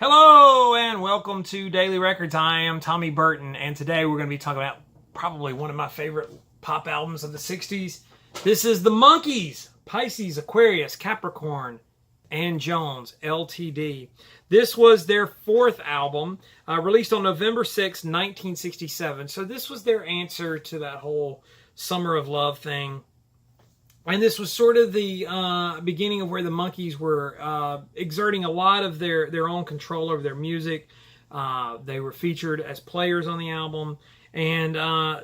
Hello and welcome to Daily Records. I am Tommy Burton, and today we're going to be talking about probably one of my favorite pop albums of the 60s. This is the Monkees, Pisces, Aquarius, Capricorn, and Jones, Ltd. This was their fourth album, released on November 6, 1967. So this was their answer to that whole Summer of Love thing. And this was sort of the beginning of where the Monkees were exerting a lot of their own control over their music. They were featured as players on the album. And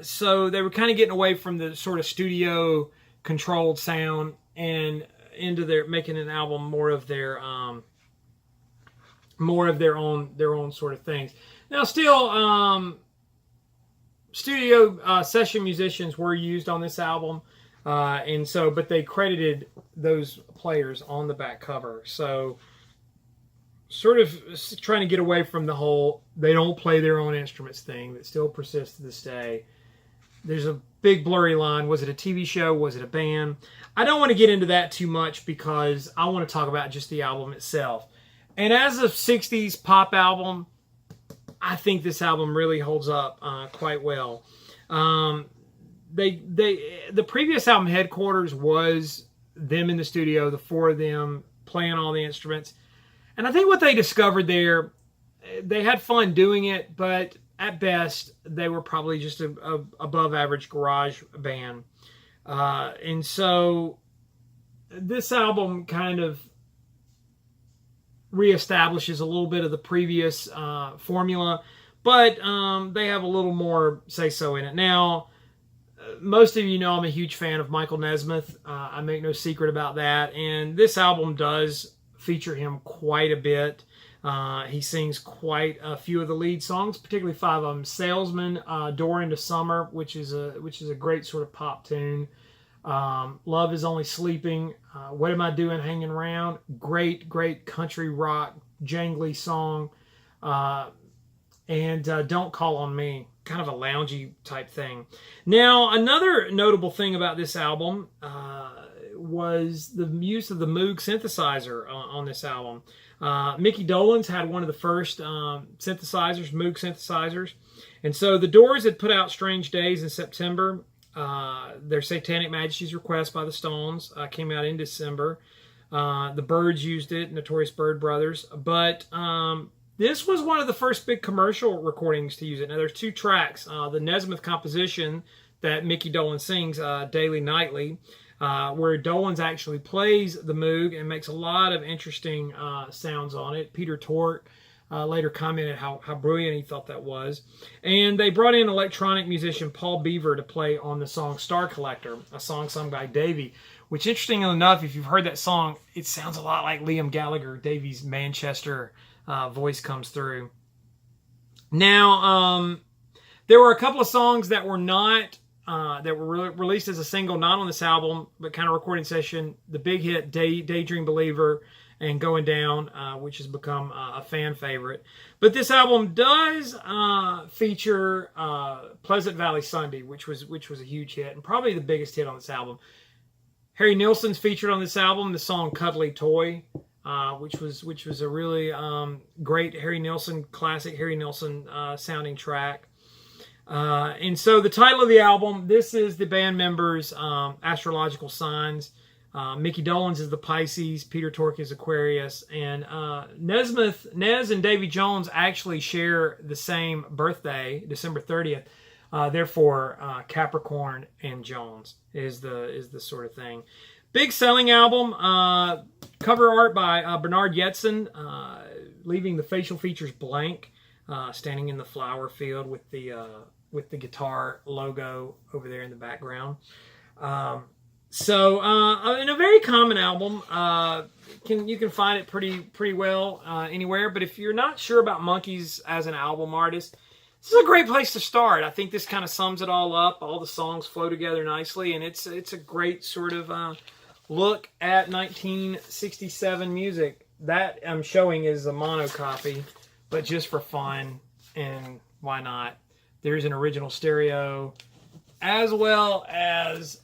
so they were kind of getting away from the sort of studio-controlled sound and into making an album more of their own sort of things. Now, still, studio session musicians were used on this album. But they credited those players on the back cover. So, sort of trying to get away from the whole they don't play their own instruments thing that still persists to this day. There's a big blurry line. Was it a TV show? Was it a band? I don't want to get into that too much because I want to talk about just the album itself. And as a 60s pop album, I think this album really holds up quite well. The previous album, Headquarters, was them in the studio, the four of them playing all the instruments. And I think what they discovered there, they had fun doing it, but at best, they were probably just a above average garage band. And so this album kind of reestablishes a little bit of the previous formula, but they have a little more say-so in it. Now, most of you know I'm a huge fan of Michael Nesmith. I make no secret about that. And this album does feature him quite a bit. He sings quite a few of the lead songs, particularly five of them. Salesman, Door into Summer, which is a great sort of pop tune. Love is Only Sleeping. What Am I Doing Hanging Around? Great country rock, jangly song. And Don't Call on Me. Kind of a loungy type thing. Now, another notable thing about this album was the use of the Moog synthesizer on this album. Mickey Dolenz had one of the first synthesizers, Moog synthesizers. And so the Doors had put out Strange Days in September. Their Satanic Majesty's Request by the Stones came out in December. The Byrds used it, Notorious Byrd Brothers. But this was one of the first big commercial recordings to use it. Now, there's two tracks. The Nesmith composition that Mickey Dolenz sings daily, nightly, where Dolenz actually plays the Moog and makes a lot of interesting sounds on it. Peter Tork later commented how brilliant he thought that was. And they brought in electronic musician Paul Beaver to play on the song Star Collector, a song sung by Davey, which, interestingly enough, if you've heard that song, it sounds a lot like Liam Gallagher. Davey's Manchester voice comes through. Now, there were a couple of songs that were not released as a single, not on this album, but kind of recording session. The big hit Daydream Believer and Going Down, which has become a fan favorite. But this album does feature Pleasant Valley Sunday, which was a huge hit and probably the biggest hit on this album. Harry Nilsson's featured on this album, the song Cuddly Toy, which was a really great Harry Nilsson, classic Harry Nilsson sounding track. And so the title of the album, this is the band members' astrological signs. Mickey Dolenz is the Pisces, Peter Tork is Aquarius, and Nez and Davy Jones actually share the same birthday, December 30th. Therefore, Capricorn and Jones is the sort of thing. Big selling album. Cover art by Bernard Yetzen, leaving the facial features blank, standing in the flower field with the guitar logo over there in the background. So in a very common album, you can find it pretty well anywhere. But if you're not sure about Monkees as an album artist, this is a great place to start. I think this kind of sums it all up. All the songs flow together nicely, and it's a great sort of look at 1967 music. That I'm showing is a mono copy, but just for fun, and why not? There's an original stereo, as well as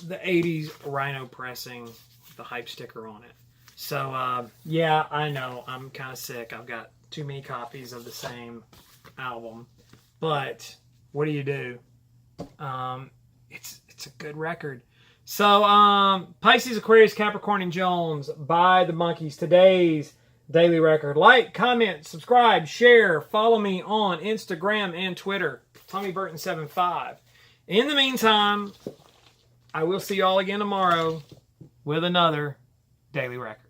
the 80s Rhino pressing with the hype sticker on it. So, yeah, I know. I'm kind of sick. I've got too many copies of the same album. But what do you do? It's a good record. So, Pisces, Aquarius, Capricorn, and Jones by the Monkees. Today's daily record. Like, comment, subscribe, share. Follow me on Instagram and Twitter. TommyBurton75. In the meantime, I will see y'all again tomorrow with another daily record.